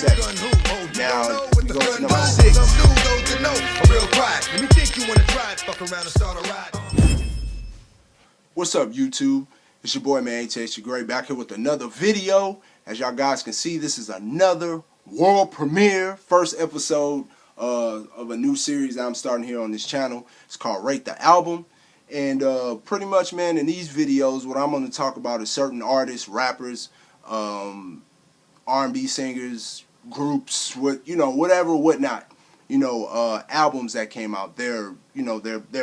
7. Now, we go to number 6. What's up, YouTube? It's your boy, man, Taste Your Great, back here with another video. As y'all guys can see, this is another world premiere, first episode of a new series that I'm starting here on this channel. It's called Rate the Album. And pretty much, man, in these videos, what I'm going to talk about is certain artists, rappers, R&B singers, groups, whatever, whatnot. Albums that came out. They're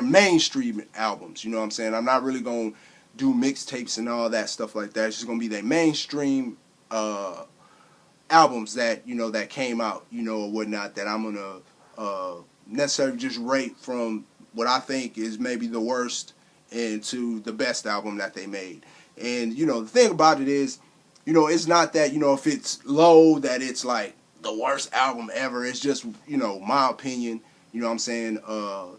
mainstream albums. You know what I'm saying? I'm not really going to do mixtapes and all that stuff like that. It's just going to be their mainstream albums that, that came out, or whatnot, that I'm going to necessarily just rate from what I think is maybe the worst into the best album that they made. And, the thing about it is, it's not that, if it's low, that it's like the worst album ever. It's just, my opinion. You know what I'm saying?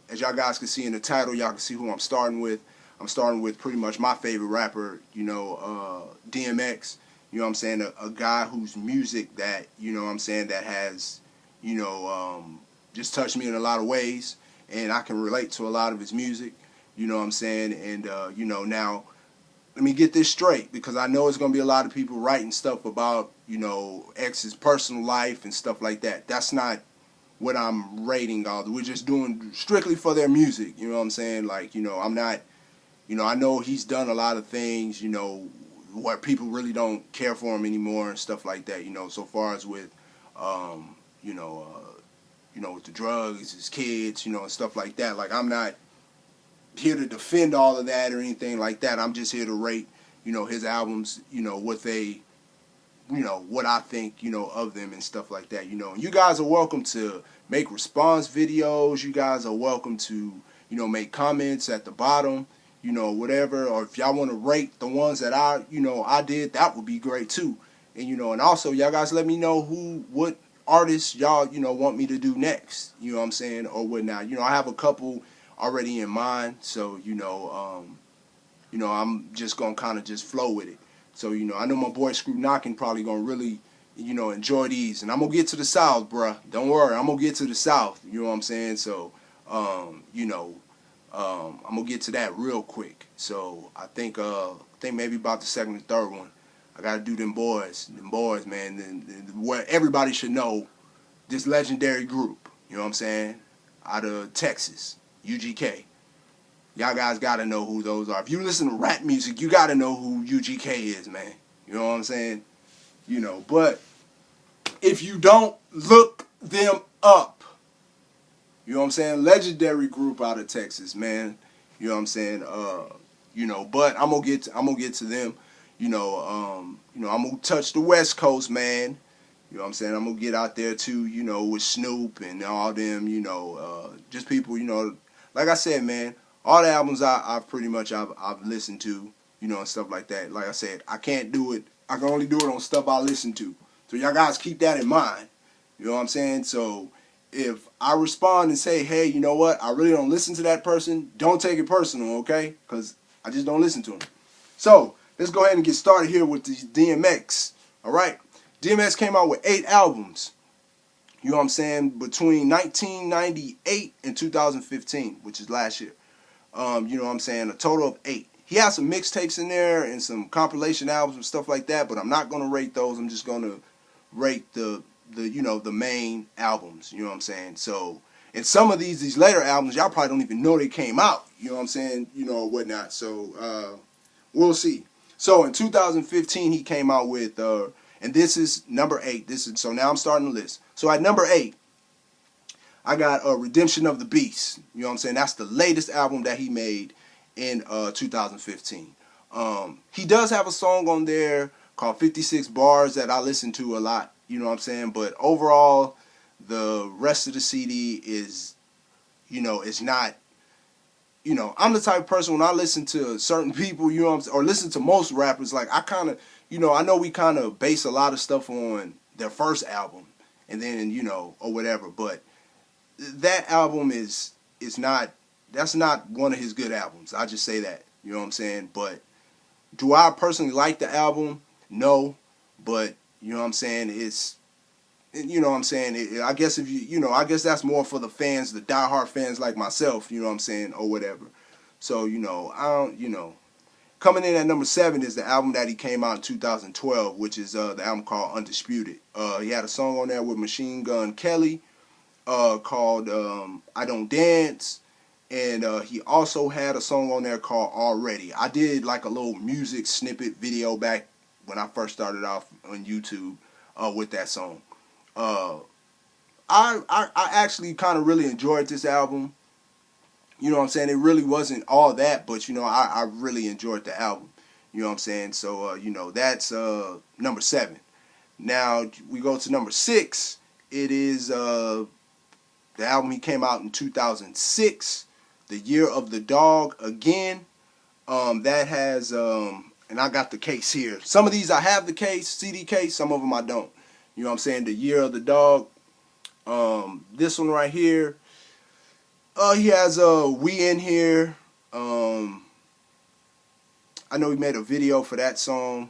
As y'all guys can see in the title, y'all can see who I'm starting with. I'm starting with pretty much my favorite rapper, DMX. You know what I'm saying? A guy whose music that, that has, just touched me in a lot of ways. And I can relate to a lot of his music. You know what I'm saying? And, now, let me get this straight, because I know it's going to be a lot of people writing stuff about, X's personal life and stuff like that. That's not what I'm rating all. We're just doing strictly for their music. You know what I'm saying? Like, I'm not, I know he's done a lot of things, where people really don't care for him anymore and stuff like that, so far as with, with the drugs, his kids, and stuff like that. Like, I'm not here to defend all of that or anything like that. I'm just here to rate, his albums, what they, what I think, of them and stuff like that, And you guys are welcome to make response videos. You guys are welcome to, make comments at the bottom, whatever. Or if y'all want to rate the ones that I did, that would be great too. And, and also y'all guys let me know what artists y'all, want me to do next, you know what I'm saying, or whatnot. I have a couple already in mind, so, I'm just going to kind of just flow with it. So, I know my boy Screw Knockin' probably going to really, enjoy these. And I'm going to get to the South, bruh. Don't worry, I'm going to get to the South, you know what I'm saying? So, I'm going to get to that real quick. So, I think maybe about the second or third one. I got to do them boys, man, where everybody should know this legendary group, you know what I'm saying, out of Texas, UGK. Y'all guys got to know who those are. If you listen to rap music, you got to know who UGK is, man. You know what I'm saying? But if you don't, look them up. You know what I'm saying? Legendary group out of Texas, man. You know what I'm saying? But I'm gonna get to them. I'm gonna touch the West Coast, man. You know what I'm saying? I'm gonna get out there too, with Snoop and all them, just people, like I said, man, all the albums I've listened to, and stuff like that. Like I said, I can't do it. I can only do it on stuff I listen to. So y'all guys keep that in mind. You know what I'm saying? So if I respond and say, hey, you know what? I really don't listen to that person, don't take it personal, okay? Because I just don't listen to them. So let's go ahead and get started here with the DMX. All right? DMX came out with 8 albums. You know what I'm saying? Between 1998 and 2015, which is last year. You know what I'm saying? A total of 8. He has some mixtapes in there and some compilation albums and stuff like that, but I'm not going to rate those. I'm just going to rate the main albums. You know what I'm saying? So, and some of these later albums, y'all probably don't even know they came out. You know what I'm saying? Or whatnot. So, we'll see. So, in 2015, he came out with, and this is number 8. So now I'm starting the list. So, at number 8, I got Redemption of the Beast. You know what I'm saying? That's the latest album that he made in 2015. He does have a song on there called 56 Bars that I listen to a lot. You know what I'm saying? But overall, the rest of the CD is, it's not, I'm the type of person when I listen to certain people, you know what I'm saying, or listen to most rappers, like I kind of, I know we kind of base a lot of stuff on their first album and then, or whatever, but that album is not, that's not one of his good albums. I just say that, you know what I'm saying? But do I personally like the album? No, but you know what I'm saying, you know what I'm saying, I guess if I guess that's more for the fans, the diehard fans like myself, you know what I'm saying, or whatever. So, I don't, coming in at number 7 is the album that he came out in 2012, which is the album called Undisputed. He had a song on there with Machine Gun Kelly called I Don't Dance. And he also had a song on there called Already. I did like a little music snippet video back when I first started off on YouTube with that song. I actually kind of really enjoyed this album. You know what I'm saying? It really wasn't all that, but I really enjoyed the album. You know what I'm saying? So that's number 7. Now we go to number 6. It is the album he came out in 2006, The Year of the Dog Again. That has and I got the case here. Some of these I have the case, CD case, some of them I don't. You know what I'm saying? The Year of the Dog. This one right here. He has We In Here. I know he made a video for that song.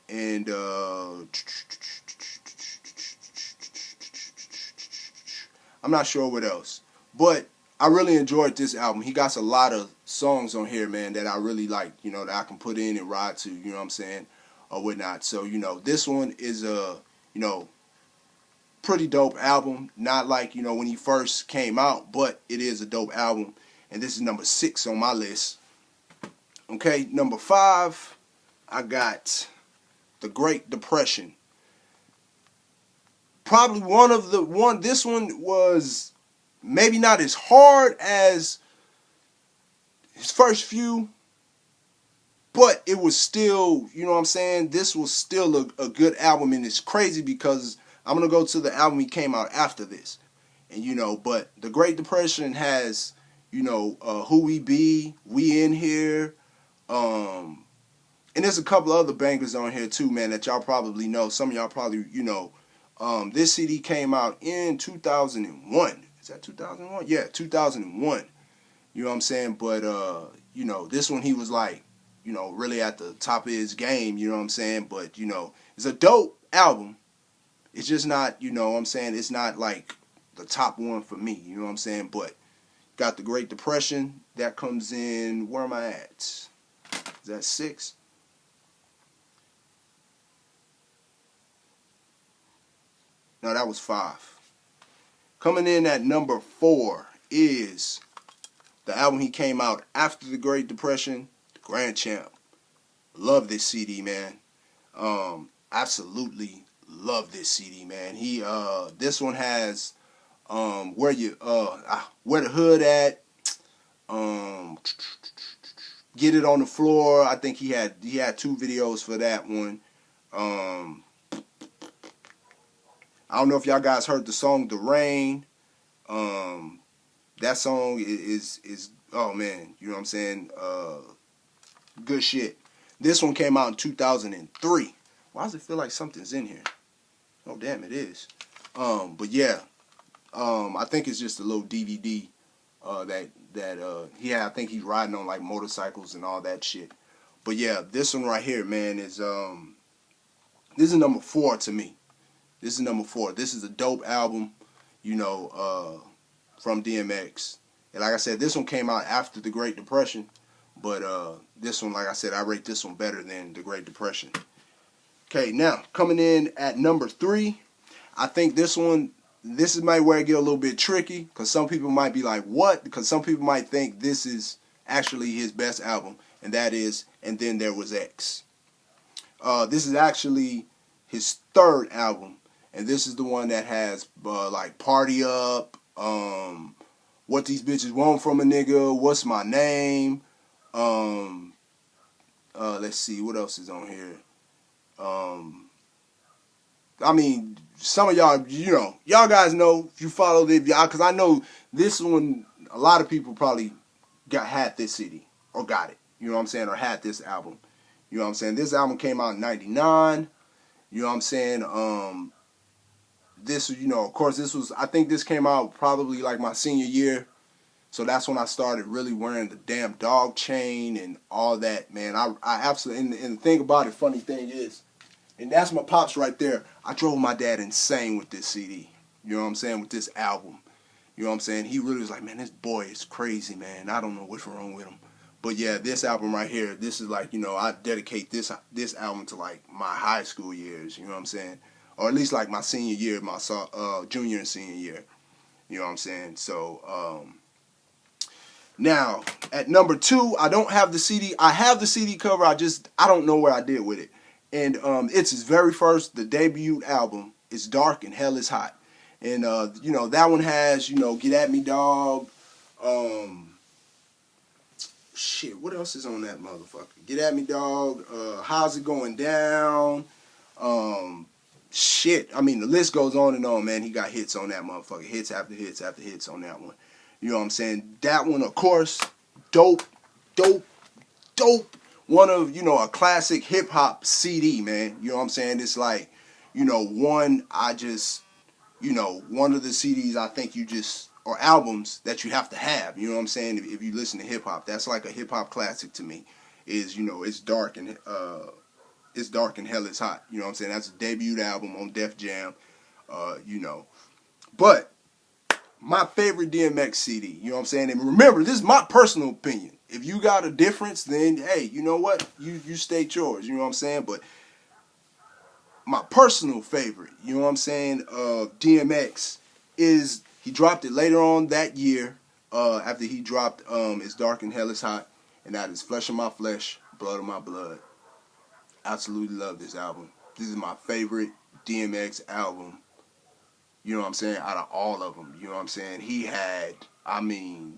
And I'm not sure what else. But I really enjoyed this album. He got a lot of songs on here, man, that I really like, that I can put in and ride to, you know what I'm saying, or whatnot. So, this one is a, pretty dope album. Not like, when he first came out, but it is a dope album. And this is number 6 on my list. Okay, number 5, I got The Great Depression. Probably this one was maybe not as hard as his first few, but it was still, you know what I'm saying, this was still a good album. And it's crazy because I'm going to go to the album he came out after this. And, but The Great Depression has, Who We Be, We In Here, and there's a couple other bangers on here too, man, that y'all probably know. Some of y'all probably, this CD came out in 2001. Is that 2001? Yeah, 2001. You know what I'm saying? But, this one he was like, really at the top of his game, you know what I'm saying? But, it's a dope album. It's just not, what I'm saying, it's not like the top one for me, you know what I'm saying? But got The Great Depression. That comes in, where am I at? Is that 6? No, that was 5. Coming in at number 4 is the album he came out after the Great Depression, The Grand Champ. Love this CD, man. Absolutely love this CD, man. This one has Where the Hood At, Get It on the Floor. I think he had 2 videos for that one. I don't know if y'all guys heard the song The Rain. That song is oh man, you know what I'm saying? Good shit. This one came out in 2003. Why does it feel like something's in here? Oh damn, it is. But yeah, I think it's just a little DVD that he had. I think he's riding on like motorcycles and all that shit. But yeah, this one right here, man, is this is number 4 to me. This is number 4. This is a dope album, from DMX. And like I said, this one came out after the Great Depression. But this one, like I said, I rate this one better than the Great Depression. Okay, now, coming in at number 3, I think this is might where it get a little bit tricky. Because some people might be like, what? Because some people might think this is actually his best album. And that is And Then There Was X. This is actually his 3rd album. And this is the one that has like Party Up, What These Bitches Want From a Nigga, What's My Name, let's see, what else is on here? I mean, some of y'all, y'all guys know if you follow this, because I know this one, a lot of people probably had this CD, or got it, you know what I'm saying, or had this album, you know what I'm saying. This album came out in 99, you know what I'm saying. This, of course, I think this came out probably like my senior year. So that's when I started really wearing the damn dog chain and all that, man. I absolutely, and the thing about it, funny thing is And that's my pops right there. I drove my dad insane with this CD. You know what I'm saying? With this album. You know what I'm saying? He really was like, man, this boy is crazy, man. I don't know what's wrong with him. But yeah, this album right here, this is like, you know, I dedicate this album to like my high school years, you know what I'm saying? Or at least like my senior year, my junior and senior year. You know what I'm saying? So, now, at number 2, I don't have the CD. I have the CD cover, I don't know what I did with it. And it's his very first, the debut album. It's Dark and Hell is Hot. And, you know, that one has, you know, Get At Me Dog. Shit, what else is on that motherfucker? Get At Me Dog. How's It Going Down? Shit, I mean, the list goes on and on, man. He got hits on that motherfucker. Hits after hits after hits on that one. You know what I'm saying? That one, of course, dope. One of, you know, a classic hip-hop CD, man. You know what I'm saying? It's like, you know, one of the CDs I think or albums that you have to have. You know what I'm saying? If you listen to hip-hop, that's like a hip-hop classic to me. Is, you know, It's Dark and Hell is Hot. You know what I'm saying? That's a debut album on Def Jam. You know. But my favorite DMX CD, you know what I'm saying? And remember, this is my personal opinion. If you got a difference, then hey, you know what? You state yours, you know what I'm saying? But my personal favorite, you know what I'm saying, of DMX is he dropped it later on that year, after he dropped It's Dark and Hell is Hot, and that is Flesh of My Flesh, Blood of My Blood. Absolutely love this album. This is my favorite DMX album, you know what I'm saying, out of all of them. You know what I'm saying? He had, I mean,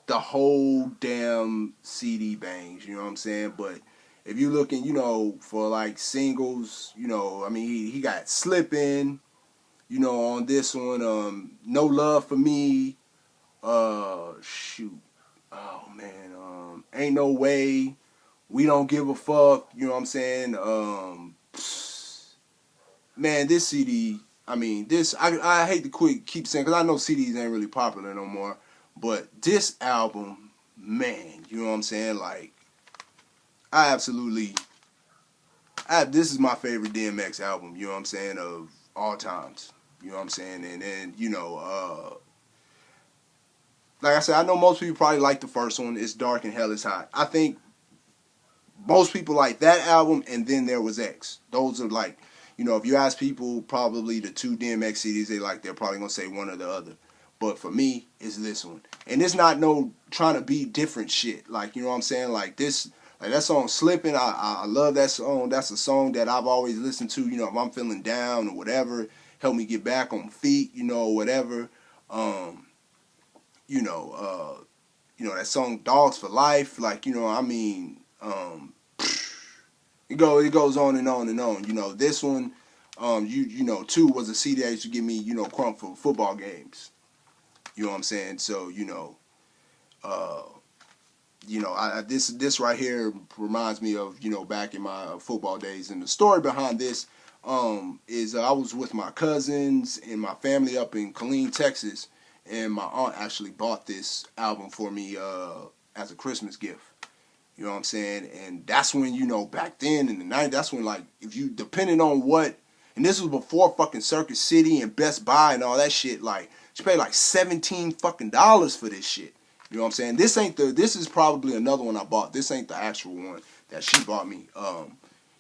the whole damn CD bangs, you know what I'm saying? But if you're looking, you know, for like singles, you know, I mean, he got Slippin', you know, on this one, No Love for Me, shoot, oh man, Ain't No Way, We Don't Give a Fuck, you know what I'm saying? Man, this CD, I mean, I hate to keep saying, because I know CDs ain't really popular no more, but this album, man, you know what I'm saying? Like, this is my favorite DMX album, you know what I'm saying, of all times, you know what I'm saying? And then, you know, like I said, I know most people probably like the first one, It's Dark and Hell is Hot. I think most people like that album, and then there was X. Those are like, you know, if you ask people probably the 2 DMX CDs they like, they're probably going to say one or the other. But for me, it's this one. And it's not no trying to be different shit. Like, you know what I'm saying? Like this, like that song Slippin', I love that song. That's a song that I've always listened to, you know, if I'm feeling down or whatever, help me get back on feet, you know, whatever. You know, that song Dogs for Life, like, you know, I mean, it goes on and on and on. You know, this one, you know, 2 was a CD that used to give me, you know, crump for football games. You know what I'm saying? So, you know, this right here reminds me of, you know, back in my football days. And the story behind this is I was with my cousins and my family up in Killeen, Texas, and my aunt actually bought this album for me as a Christmas gift. You know what I'm saying? And that's when, you know, back then in the 90s, that's when, like, if you, depending on what, and this was before fucking Circuit City and Best Buy and all that shit, like, she paid like $17 fucking for this shit. You know what I'm saying? This is probably another one I bought. This ain't the actual one that she bought me.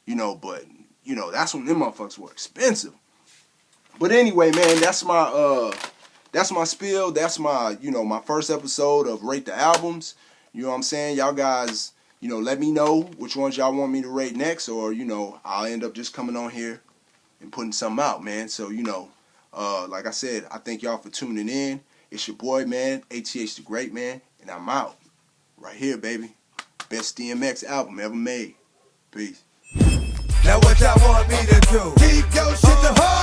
You know, but, you know, that's when them motherfuckers were expensive. But anyway, man, that's my spiel. That's my, you know, my first episode of Rate the Albums. You know what I'm saying? Y'all guys, you know, let me know which ones y'all want me to rate next, or, you know, I'll end up just coming on here and putting something out, man. So, you know, like I said, I thank y'all for tuning in. It's your boy, man, ATH the Great, man, and I'm out. Right here, baby. Best DMX album ever made. Peace. Now what y'all want me to do? Keep your shit to heart.